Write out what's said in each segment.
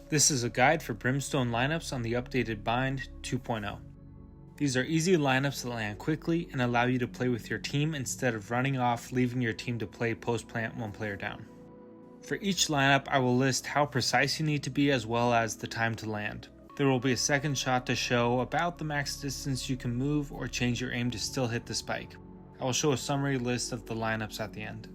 This is a guide for Brimstone lineups on the updated bind 2.0. These are easy lineups that land quickly and allow you to play with your team instead of running off, leaving your team to play post-plant one player down. For each lineup, I will list how precise you need to be as well as the time to land. There will be a second shot to show about the max distance you can move or change your aim to still hit the spike. I will show a summary list of the lineups at the end.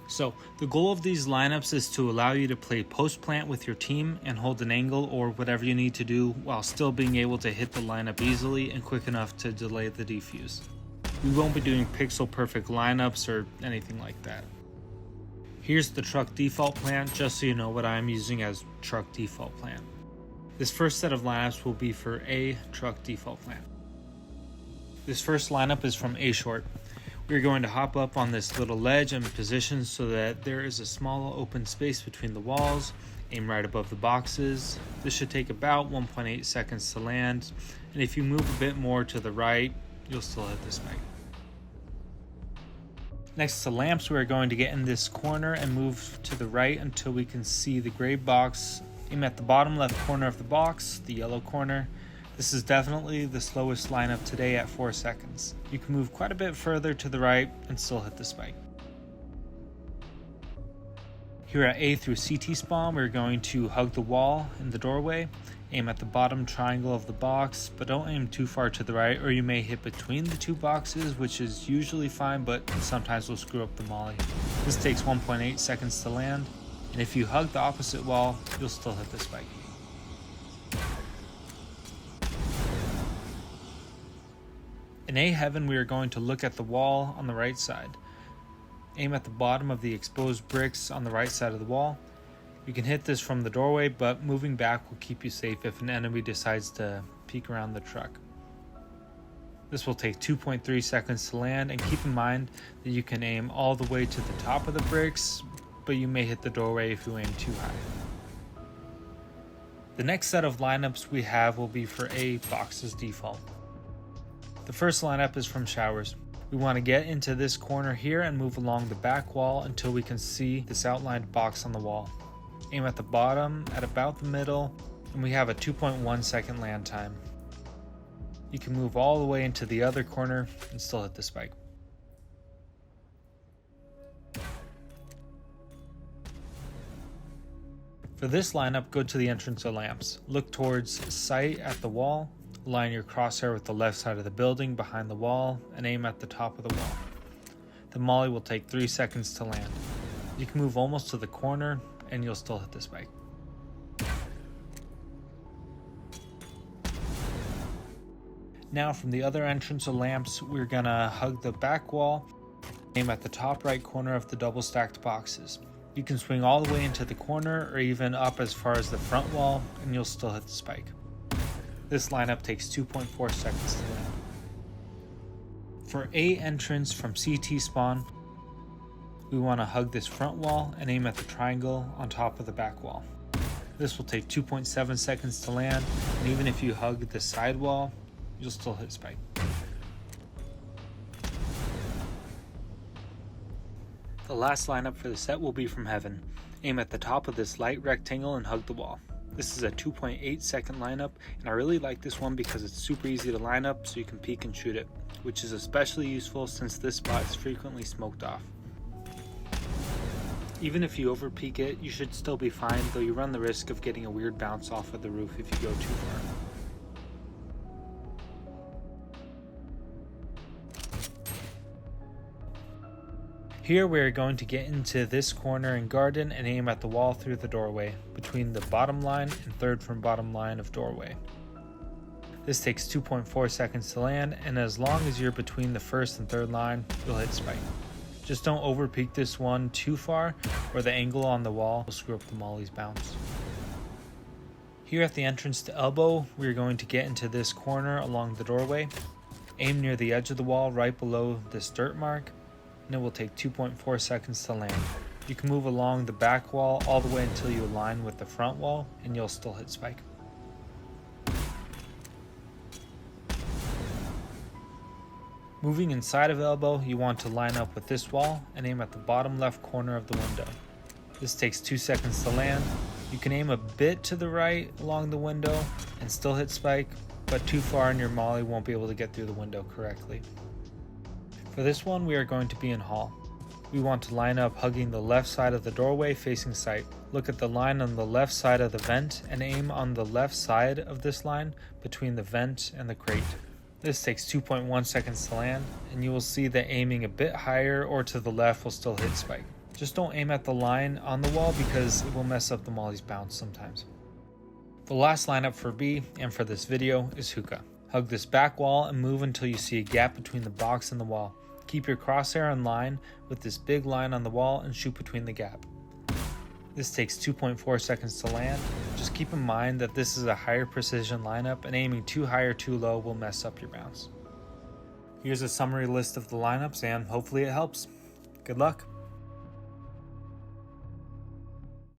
So, the goal of these lineups is to allow you to play post-plant with your team and hold an angle or whatever you need to do while still being able to hit the lineup easily and quick enough to delay the defuse. We won't be doing pixel perfect lineups or anything like that. Here's the truck default plant, just so you know what I'm using as truck default plant. This first set of lineups will be for A truck default plant. This first lineup is from A short. We're going to hop up on this little ledge and position so that there is a small open space between the walls. Aim right above the boxes. This should take about 1.8 seconds to land, and if you move a bit more to the right, you'll still hit the spike. Next to lamps, we're going to get in this corner and move to the right until we can see the gray box. Aim at the bottom left corner of the box, the yellow corner. This is definitely the slowest lineup today at 4 seconds. You can move quite a bit further to the right and still hit the spike. Here at A through CT spawn, we're going to hug the wall in the doorway. Aim at the bottom triangle of the box, but don't aim too far to the right or you may hit between the two boxes, which is usually fine, but sometimes will screw up the molly. This takes 1.8 seconds to land, and if you hug the opposite wall, you'll still hit the spike. In A heaven, we are going to look at the wall on the right side. Aim at the bottom of the exposed bricks on the right side of the wall. You can hit this from the doorway, but moving back will keep you safe if an enemy decides to peek around the truck. This will take 2.3 seconds to land, and keep in mind that you can aim all the way to the top of the bricks, but you may hit the doorway if you aim too high. The next set of lineups we have will be for A boxes default. The first lineup is from showers. We want to get into this corner here and move along the back wall until we can see this outlined box on the wall. Aim at the bottom at about the middle, and we have a 2.1 second land time. You can move all the way into the other corner and still hit the spike. For this lineup, go to the entrance of lamps. Look towards sight at the wall. Align your crosshair with the left side of the building behind the wall and aim at the top of the wall. The molly will take 3 seconds to land. You can move almost to the corner and you'll still hit the spike. Now from the other entrance of lamps, we're gonna hug the back wall, aim at the top right corner of the double stacked boxes. You can swing all the way into the corner or even up as far as the front wall and you'll still hit the spike. This lineup takes 2.4 seconds to land. For A entrance from CT spawn, we want to hug this front wall and aim at the triangle on top of the back wall. This will take 2.7 seconds to land, and even if you hug the side wall, you'll still hit spike. The last lineup for the set will be from heaven. Aim at the top of this light rectangle and hug the wall. This is a 2.8 second lineup, and I really like this one because it's super easy to line up so you can peek and shoot it, which is especially useful since this spot is frequently smoked off. Even if you over peek it, you should still be fine, though you run the risk of getting a weird bounce off of the roof if you go too far. Here we are going to get into this corner and garden and aim at the wall through the doorway, between the bottom line and third from bottom line of doorway. This takes 2.4 seconds to land, and as long as you're between the first and third line, you'll hit spike. Just don't over peek this one too far, or the angle on the wall will screw up the molly's bounce. Here at the entrance to elbow, we're going to get into this corner along the doorway. Aim near the edge of the wall right below this dirt mark, and it will take 2.4 seconds to land. You can move along the back wall all the way until you align with the front wall, and you'll still hit spike. Moving inside of elbow, you want to line up with this wall and aim at the bottom left corner of the window. This takes 2 seconds to land. You can aim a bit to the right along the window and still hit spike, but too far and your molly won't be able to get through the window correctly. For this one, we are going to be in hall. We want to line up hugging the left side of the doorway facing sight. Look at the line on the left side of the vent and aim on the left side of this line between the vent and the crate. This takes 2.1 seconds to land, and you will see that aiming a bit higher or to the left will still hit spike. Just don't aim at the line on the wall because it will mess up the molly's bounce sometimes. The last lineup for B and for this video is Hookah. Hug this back wall and move until you see a gap between the box and the wall. Keep your crosshair in line with this big line on the wall and shoot between the gap. This takes 2.4 seconds to land. Just keep in mind that this is a higher precision lineup and aiming too high or too low will mess up your bounce. Here's a summary list of the lineups and hopefully it helps. Good luck!